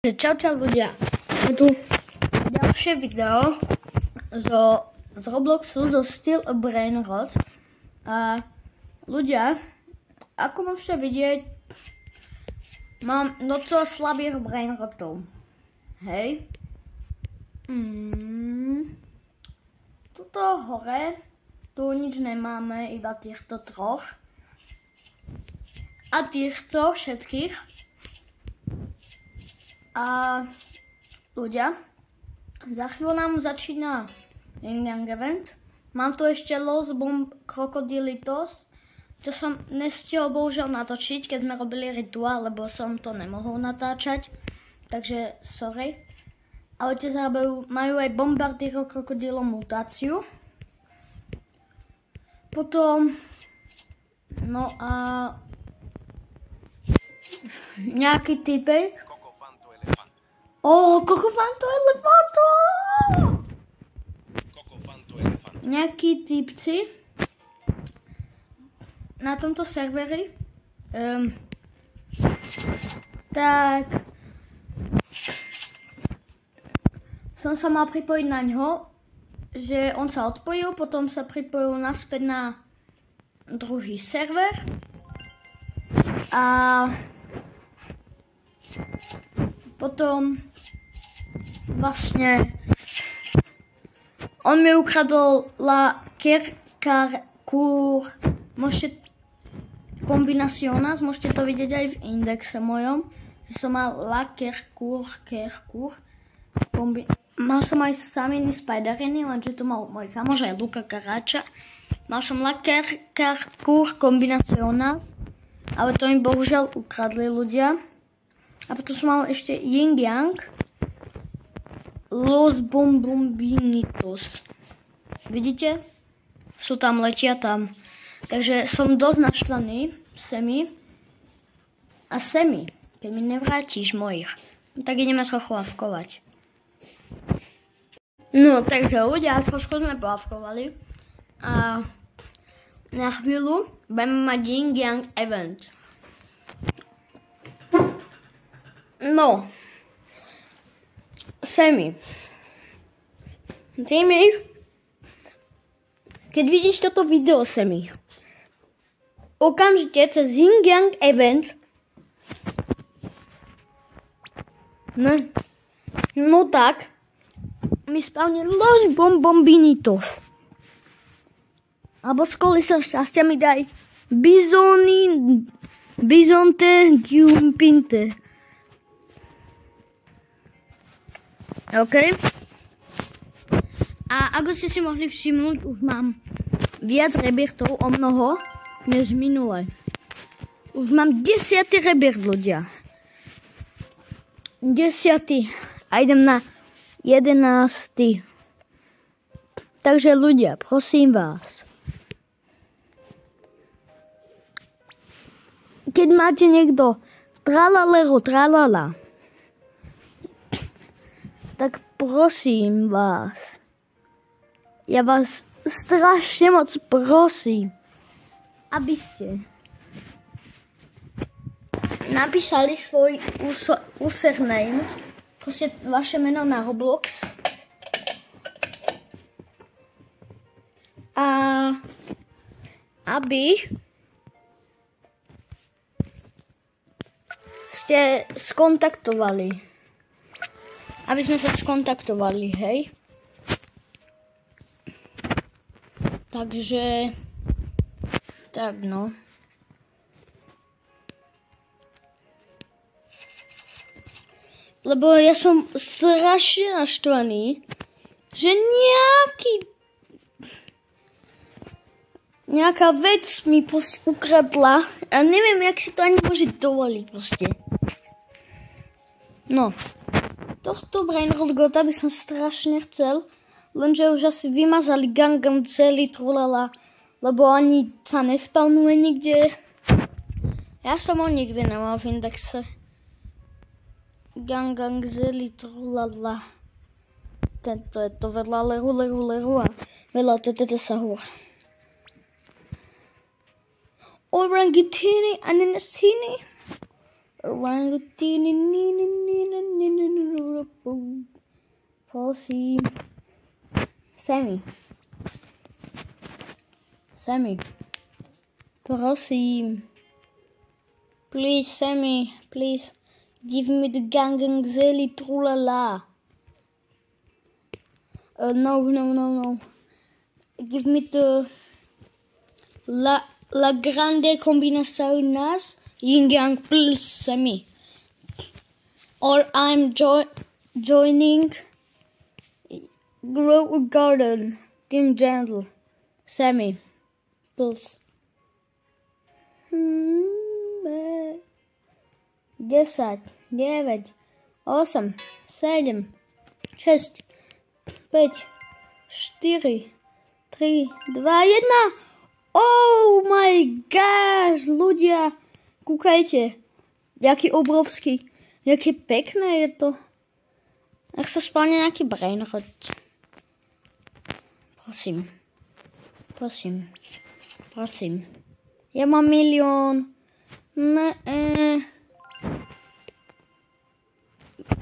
Čau ľudia, je tu ďalšie video z Robloxu zo Still a Brainrot. A ľudia, ako môžete vidieť, mám docela slabých brainrotov. Hej. Tuto hore, tu nič nemáme, iba týchto troch. A týchto všetkých. A ľudia, za chvíľu nám začína Yin Yang event. Mám tu ešte Los Bomb Crocodilitos, čo som nestihol bohužiaľ natočiť, keď sme robili rituál, lebo som to nemohol natáčať. Takže sorry. Ale tie majú aj Bombardiro Krokodilo mutáciu. Potom, no a nejaký typek. Cocofanto elefanto! Nejakí typci na tomto serveri. Tak som sa mal pripojiť na ňo, že on sa odpojil, potom sa pripojil naspäť na druhý server. A potom vlastne on mi ukradol la Kerkarkur, môžete kombinacionas, môžete to vidieť aj v indexe mojom, že som mal la Kerkur, mal som aj saminy Spideriny, lenže to mal môj kamož aj Luka Karáča. Mal som la Kerkarkur kombinacionas, ale to mi bohužiaľ ukradli ľudia. A potom som mal ešte Yin Yang, Los Bombinitos. Vidíte? Sú tam, letia tam. Takže som dosť naštvaný, Semi. A Semi, keď mi nevrátiš mojich, tak ideme trochu lavkovať. No, takže ľudia, trošku sme polavkovali. A na chvíľu budeme mať Yin Yang event. No, Semi, keď vidíš toto video, Semi, okamžite cez Yin Yang event, no tak, mi spavne Los Bombinitos. Alebo z kolesa šťastia mi daj Bizonte Giumpinte. OK. A ako ste si mohli všimnúť, už mám viac rebichtov o mnoho, než minule. Už mám 10. rebicht, ľudia. 10. A idem na 11. Takže ľudia, prosím vás. Keď máte niekto tralala, tak prosím vás, ja vás strašne moc prosím, aby ste napísali svoj username, proste vaše meno na Roblox a aby ste skontaktovali. Aby sme sa skontaktovali, hej. Takže, tak no. Lebo ja som strašne naštvaný, že nejaká vec mi ukradla a neviem, jak si to ani môže dovoliť proste. No. Tohto Brainrot Gota by som strašne chcel, lenže už asi vymazali Gangan celý trulala, lebo ani sa nespavnuje nikde. Ja som ho nikdy nemal v indexe. Gangan celý trulala. Tento je to vedľa leru a vedľa tetete sahur. Orangutini, ananasini. Prosím. Sammy. Prosím. Please, Sammy, please. Give me the Gangan Zeli Trulala. No. Give me the La Grande Combinaciones Yin Yang, please, Sammy. Or I'm joining Grow a Garden. Team Gentle. Sammy, please. 10, 9, 8, 7, 6, 5, 4, 3, 2, 1. Oh my gosh, ľudia, kúkajte, jaký obrovský, jaké pekné je to. Nech sa spáne nejaký brainrot. Prosím. Ja mám 1 000 000.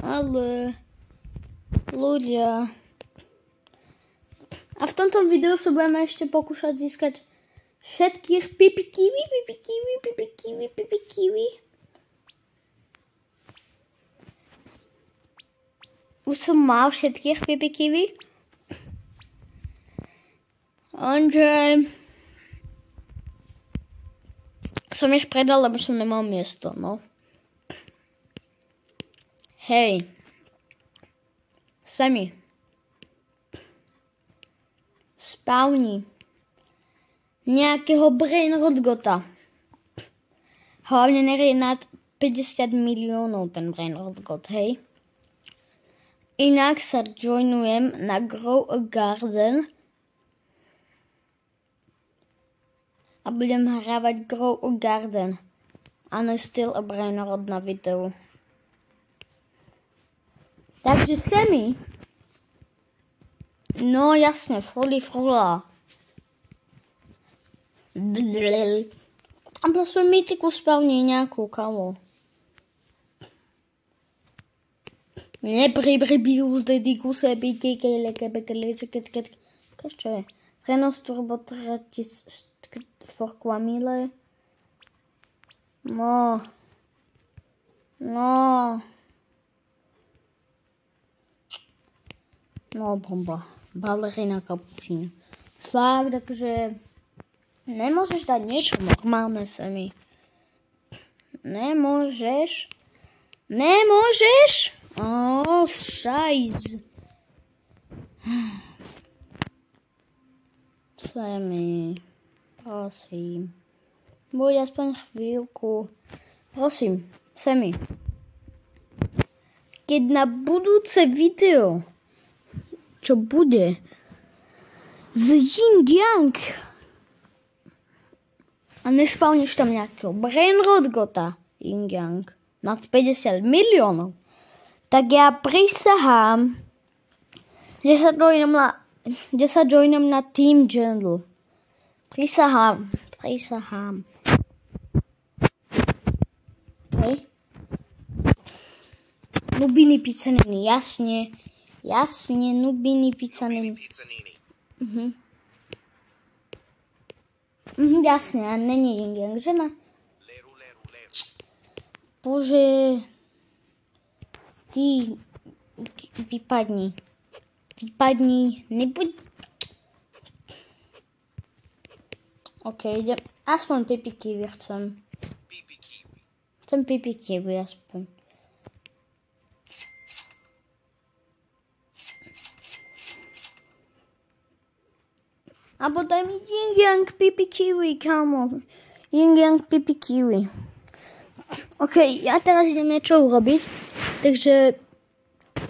Ale ľudia. A v tomto videu sa budeme ešte pokúšať získať všetkých pipi kiwi. Už som mal všetkých pipi kiwi. Lenže som ich predal, lebo som nemal miesto, no. Hej. Sammy. Spawni nejakého brainrot gota. Hlavne nerie nad 50 miliónov ten brainrot got, hej. Inak sa joinujem na Grow a Garden a budem hrávať Grow a Garden. Áno, still a brainrot na videu. Takže Sammy. No jasne, frula. A proste mytiku spavní nejakú, kamo. Nepribribius dedicuse bitike lekebekele čeket. Čo je? Renos turbo 30 forquamile. No, bomba. Balerina kapučína. Fakt, takže nemôžeš dať niečo normálne, Sammy. Nemôžeš? Šajz. Sammy, prosím. Buď aspoň chvíľku. Prosím, Sammy. Keď na budúce video, čo bude z Yin Yang a nespavneš tam nejakého brainrot gota Yin Yang nad 50 miliónov, tak ja prisahám, že sa joinem na Team Gentle. Prisahám. Okay. Nubiny pizzanini, jasne, Nubiny pizzanini. Jasne, a není Yin Yang, že ne? Bože, ty vypadni, nebuď. Ok, idem, aspoň pipi kiwi chcem. Chcem pipi kiwi aspoň. Abo daj mi Yin Yang pipi kiwi, kamo. Yin Yang pipi kiwi. Ok, ja teraz idem niečo urobiť, takže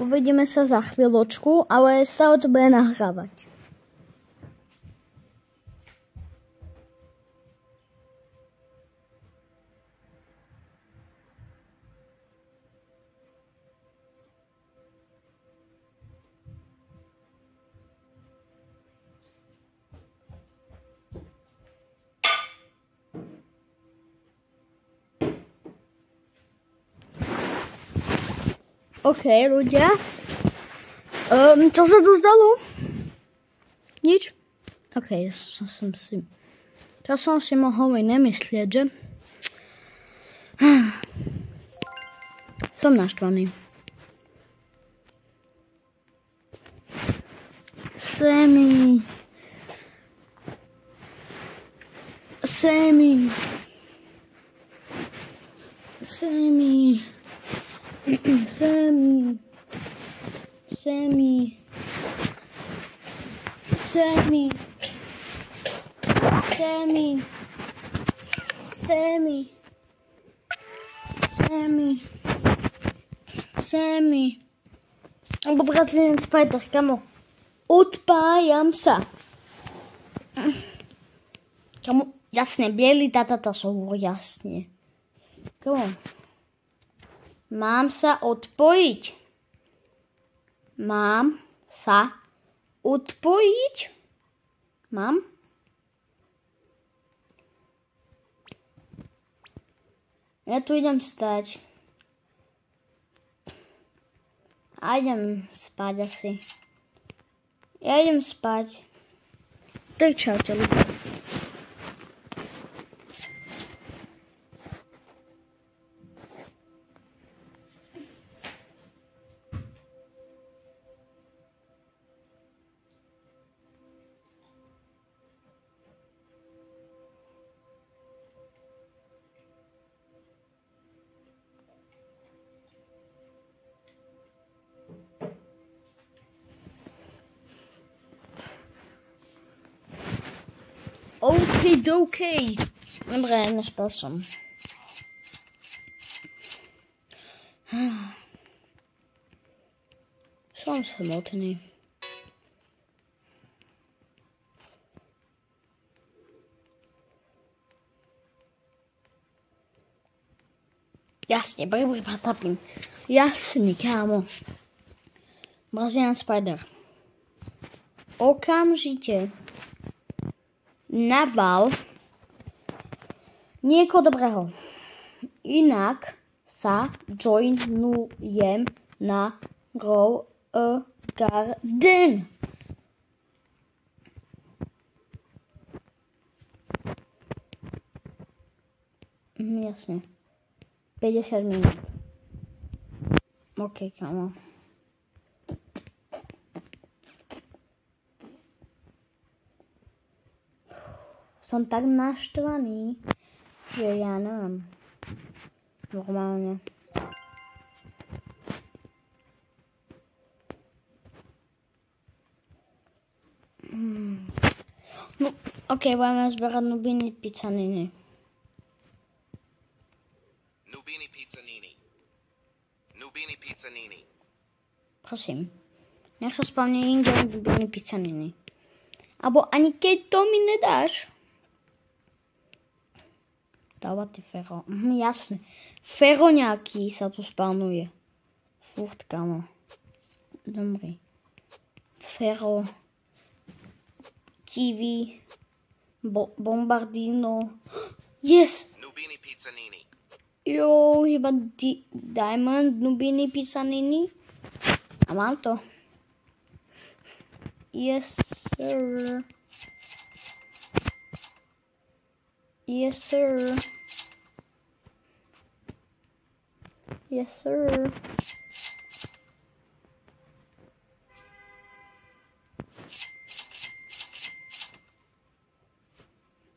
uvidíme sa za chvíľočku, ale sa to bude nahrávať. OK, ľudia. Čo sa tu stalo? Nič? OK, to som si mohol aj nemyslieť, že? Som naštvaný. Sammy. Alebo Brazilian Spider, kamo. Odpájam sa. Kamo, jasne, bielý tatata sú jasne. Kamo. Mám sa odpojiť. Mám? Ja tu idem stať. A idem spať asi. Ja idem spať. Tak čaute, ľudia. OK. Dobre, nespal som. Som samotný. Jasne, patapím. Jasne, kámo. Brazilian Spider. Okamžite naval niekoho dobrého. Inak sa joinujem na Grow a Garden. Jasne. 50 minút. OK, kámo. Som tak naštvaný, že ja neviem. Normálne. No, OK, budeme zberať Nubini Pizzanini. Nubini Pizzanini. Prosím. Nech sa spavne inde Nubini Pizzanini. Abo ani keď to mi nedáš. Dávate Fero. Jasne. Fero nejaký sa tu spánuje. Furt, kamo. Dobrý. Fero. Kiwi. Bombardino. Yes! Nubini Pizzanini. Jo, iba Diamond Nubini Pizzanini. A mám to. Yes, sir. Yes, sir. Yes, sir.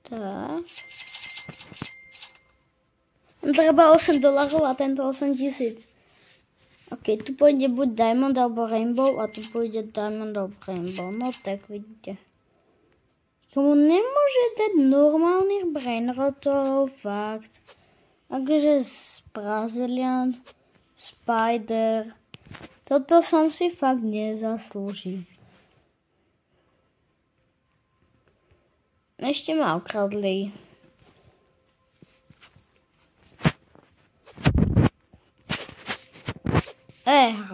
Tak. Treba $8 a tento 8 000. OK, tu pôjde buď Diamond alebo Rainbow a tu pôjde Diamond alebo Rainbow. No tak vidíte. Komu nemôže dať normálnych brainrotov, fakt. Takže Brazilian Spider. Toto som si fakt nezaslúžil. Ešte ma okradli.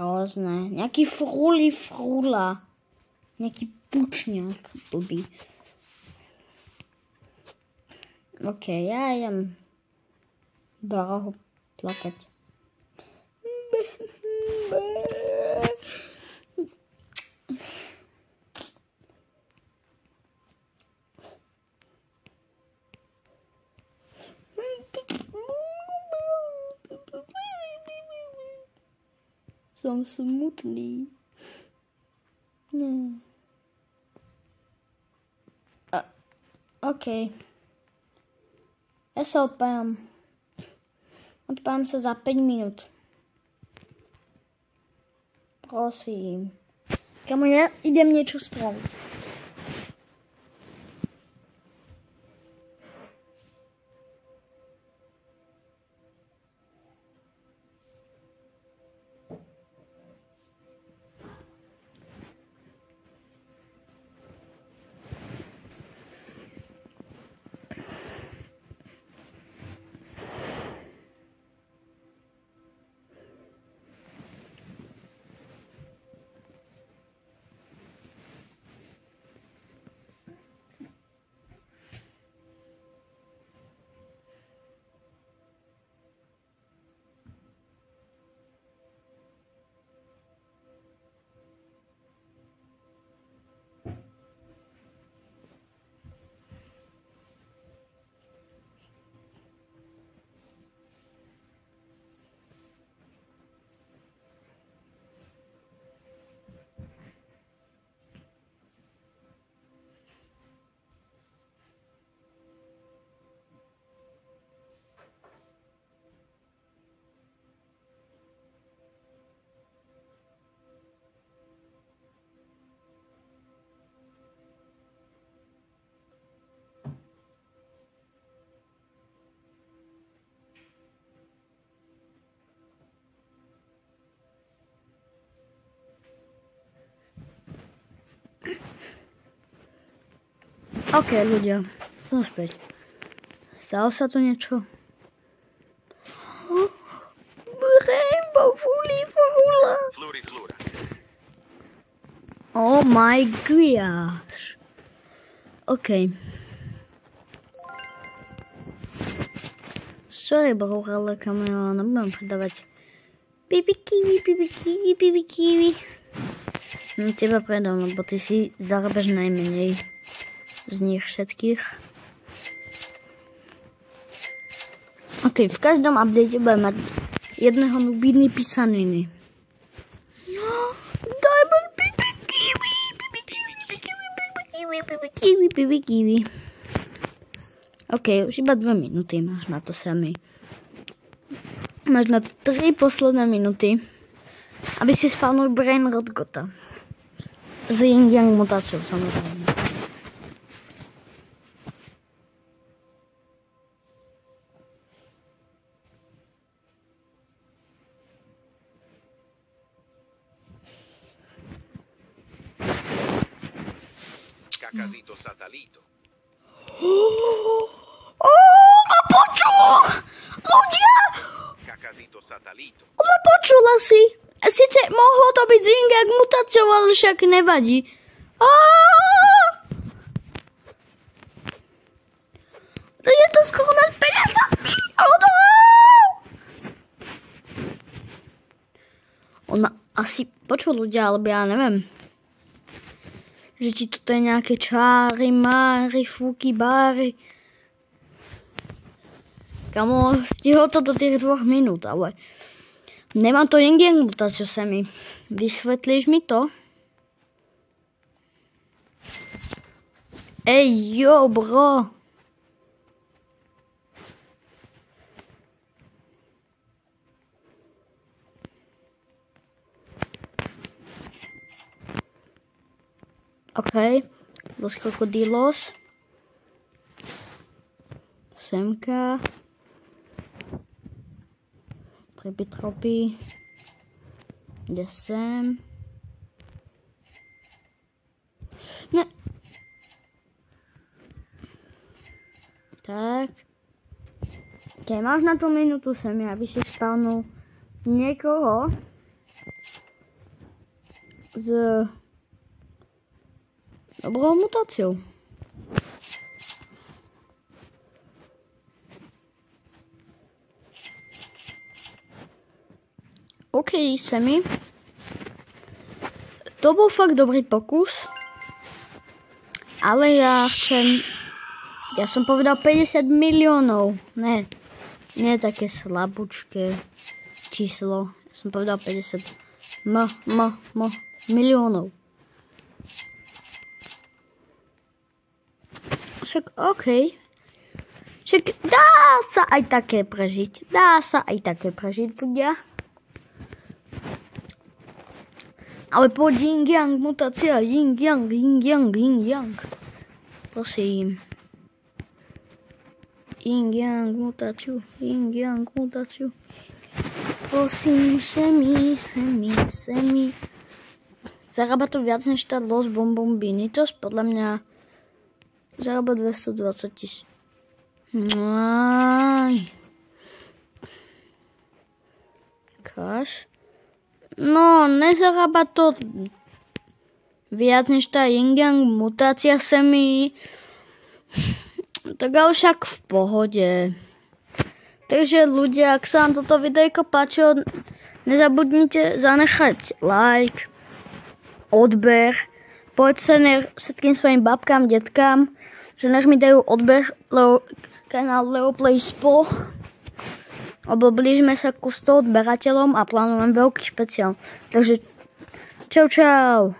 Hrozné. Nejaký frula. Nejaký pučňák blbý. OK, ja idem dorohu plakať. Som smutný. Nie. OK. Ja sa odpájam. Odpájam sa za 5 minút. Prosím. Kamo, ja idem niečo spraviť. OK, ľudia, som späť. Stalo sa tu niečo? Rainbow fula. Fluri flura. Oh my gosh. OK. Sorry, bro, ale kamera, nebudem predávať. Pipi kiwi. No teba predám, lebo ty si zarábaš najmenej z nich všetkých. OK, v každom update budem mať jedného nubíny písaniny. Diamond pipi kiwi. OK, už iba 2 minúty máš na to sami. Máš na to 3 posledné minúty, aby si spavnul Brain Rot Gota. S Yin-Yang mutáciou, samozrejme. Cacasito satalito. Ma počul! Ľudia! Cacasito satalito. Ma počul asi. Sice mohlo to byť Yin-Yang mutáciou, ale však nevadí. Je to skoro na 50 miliónov! On ma asi počul, ľudia, alebo ja neviem. Že či toto je nejaké čáry, máry, fúky, báry. Kamo, stihol to do tých 2 minút, ale nemám to Yin-Yang mutáciu sa mi. Vysvetlíš mi to? Ej, jo, bro. OK, Los Crocodilos. Semka. Tropy. Ide sem. Ne. Tak. Keď máš na tú minútu sem, aby si spavnul niekoho s dobrou mutáciou. OK. sa mi. To bol fakt dobrý pokus. Ale ja som povedal 50 miliónov. Ne také slabúčké číslo. Ja som povedal 50 miliónov. Však okej. Však dá sa aj také prežiť. Ľudia. Ale poď yin-yang, mutácia, yin-yang. Prosím. Yin-yang, mutáciu. Prosím, semi. Zarába to viac než tá Los Bombombitos. Podľa mňa zarába 220 000. Kaš. No, nezarába to viac než tá yin-yang mutácia semi. Tak ale však v pohode. Takže ľudia, ak sa vám toto videjko páčilo, nezabudnite zanechať like, odber. Poďte všetkým svojim babkám, detkám, že nech mi dajú odber kanál Leoplay Spo. Lebo blížime sa ku 100 odberateľom a plánujem veľký špeciál. Takže čau.